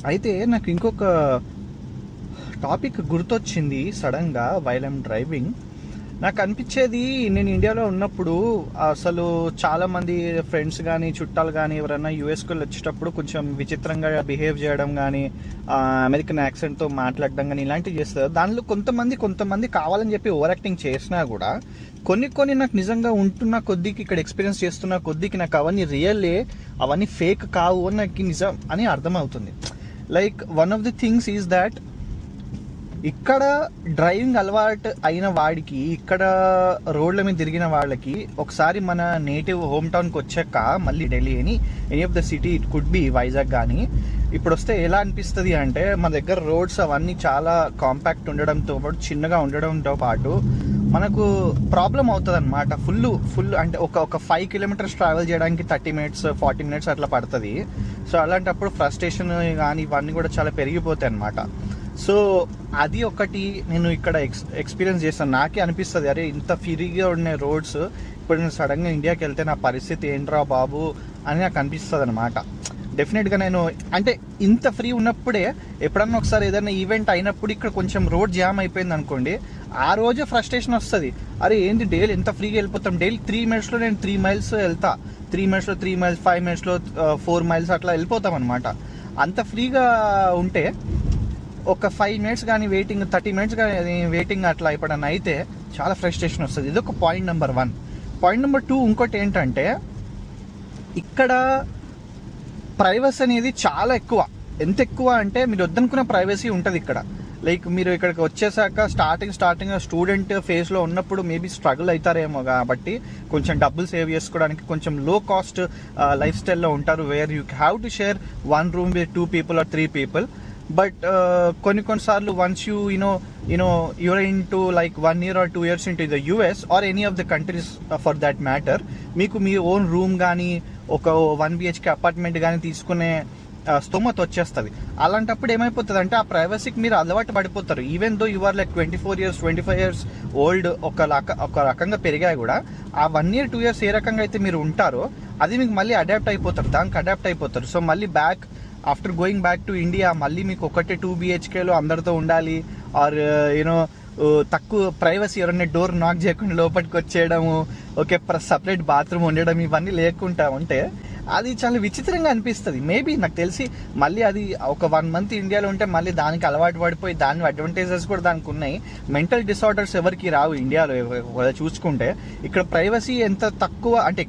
అయితే నాకు ఇంకొక టాపిక్ గుర్తొచ్చింది సడన్గా వైల్ ఐమ్ డ్రైవింగ్. నాకు అనిపించేది, నేను ఇండియాలో ఉన్నప్పుడు అసలు చాలామంది ఫ్రెండ్స్ కానీ చుట్టాలు కానీ ఎవరైనా యూఎస్కి వచ్చేటప్పుడు కొంచెం విచిత్రంగా బిహేవ్ చేయడం కానీ, అమెరికన్ యాక్సెంట్తో మాట్లాడడం కానీ ఇలాంటివి చేస్తారు. దానిలో కొంతమంది కావాలని చెప్పి ఓవర్ యాక్టింగ్ చేసినా కూడా కొన్ని నాకు నిజంగా ఉంటున్న కొద్దికి, ఇక్కడ ఎక్స్పీరియన్స్ చేస్తున్న కొద్దికి నాకు అవన్నీ రియల్లే, అవన్నీ ఫేక్ కావు అని నాకు నిజం అని అర్థమవుతుంది. Like one of the things is that ఇక్కడ డ్రైవింగ్ అలవాటు అయిన వాడికి, ఇక్కడ రోడ్ల మీద తిరిగిన వాళ్ళకి ఒకసారి మన నేటివ్ హోమ్ టౌన్కి వచ్చాక మళ్ళీ Delhi any of the city, it could be Vizag కానీ ఇప్పుడు వస్తే ఎలా అనిపిస్తుంది అంటే, మన దగ్గర రోడ్స్ అవన్నీ చాలా కాంపాక్ట్ ఉండడంతో పాటు, చిన్నగా ఉండడంతో పాటు మనకు ప్రాబ్లం అవుతుంది అనమాట. ఫుల్ అంటే ఒక 5 కిలోమీటర్స్ ట్రావెల్ చేయడానికి 30 మినిట్స్ 40 మినిట్స్ అట్లా పడుతుంది. సో అలాంటప్పుడు ఫ్రస్ట్రేషన్ కానీ ఇవన్నీ కూడా చాలా పెరిగిపోతాయి అనమాట. సో అది ఒకటి నేను ఇక్కడ ఎక్స్పీరియన్స్ చేస్తాను. నాకే అనిపిస్తుంది, అరే ఇంత ఫ్రీగా ఉండే రోడ్స్ ఇప్పుడు నేను సడన్గా ఇండియాకి వెళ్తే నా పరిస్థితి ఏంట్రా బాబు అని నాకు అనిపిస్తుంది అనమాట. డెఫినెట్గా నేను అంటే ఇంత ఫ్రీ ఉన్నప్పుడే ఎప్పుడన్నా ఒకసారి ఏదైనా ఈవెంట్ అయినప్పుడు ఇక్కడ కొంచెం రోడ్ జామ్ అయిపోయింది అనుకోండి, ఆ రోజే ఫ్రస్ట్రేషన్ వస్తుంది. అరే ఏంటి డైలీ ఎంత ఫ్రీగా వెళ్ళిపోతాం, డైలీ 3 మినిట్స్లో నేను 3 మైల్స్ వెళ్తా, 3 మినిట్స్లో 3 మైల్స్, 5 మినిట్స్లో 4 మైల్స్ అట్లా వెళ్ళిపోతాం అనమాట. అంత ఫ్రీగా ఉంటే ఒక 5 మినిట్స్ కానీ వెయిటింగ్, 30 మినిట్స్ కానీ వెయిటింగ్ అట్లా ఎప్పుడన్నా అయితే చాలా ఫ్రస్ట్రేషన్ వస్తుంది. ఇది ఒక పాయింట్ నెంబర్ 1. పాయింట్ నెంబర్ 2 ఇంకోటి ఏంటంటే, ఇక్కడ ప్రైవసీ అనేది చాలా ఎక్కువ. ఎంత ఎక్కువ అంటే మీరు వద్దనుకున్న ప్రైవసీ ఉంటుంది ఇక్కడ. లైక్ మీరు ఇక్కడికి వచ్చేసాక స్టార్టింగ్ స్టూడెంట్ ఫేజ్లో ఉన్నప్పుడు మేబీ స్ట్రగుల్ అవుతారేమో, కాబట్టి కొంచెం డబ్బులు సేవ్ చేసుకోవడానికి కొంచెం లో కాస్ట్ లైఫ్ స్టైల్లో ఉంటారు, where you have to share 1 room with 2 people or 3 people. But కొన్నిసార్లు once you're into like 1 year or 2 years into the US or any of the countries for that matter, మీకు మీ own room కానీ ఒక 1 BHK apartment కానీ తీసుకునే స్తోమత వచ్చేస్తుంది. అలాంటప్పుడు ఏమైపోతుంది అంటే, ఆ ప్రైవసీకి మీరు అలవాటు పడిపోతారు. Even though you are like 24 years 25 years old, ఒక రకంగా పెరిగాయి కూడా ఆ 1 year 2 years ఏ రకంగా అయితే మీరు ఉంటారో అది మీకు మళ్ళీ దానికి అడాప్ట్ అయిపోతారు. సో మళ్ళీ after going back to India మళ్ళీ మీకు 2 BHKలో అందరితో ఉండాలి, ఆర్ తక్కువ ప్రైవసీ, ఎవరైనా డోర్ నాక్ చేయకుండా లోపలికి వచ్చేయడము, ఓకే సపరేట్ బాత్రూమ్ ఉండడం, ఇవన్నీ లేకుండా ఉంటే అది చాలా విచిత్రంగా అనిపిస్తుంది. మేబీ నాకు తెలిసి మళ్ళీ అది ఒక 1 month ఇండియాలో ఉంటే మళ్ళీ దానికి అలవాటు పడిపోయి దాని అడ్వాంటేజెస్ కూడా దానికి ఉన్నాయి. మెంటల్ డిసార్డర్స్ ఎవరికి రావు ఇండియాలో చూసుకుంటే. ఇక్కడ ప్రైవసీ ఎంత ఎక్కువ అంటే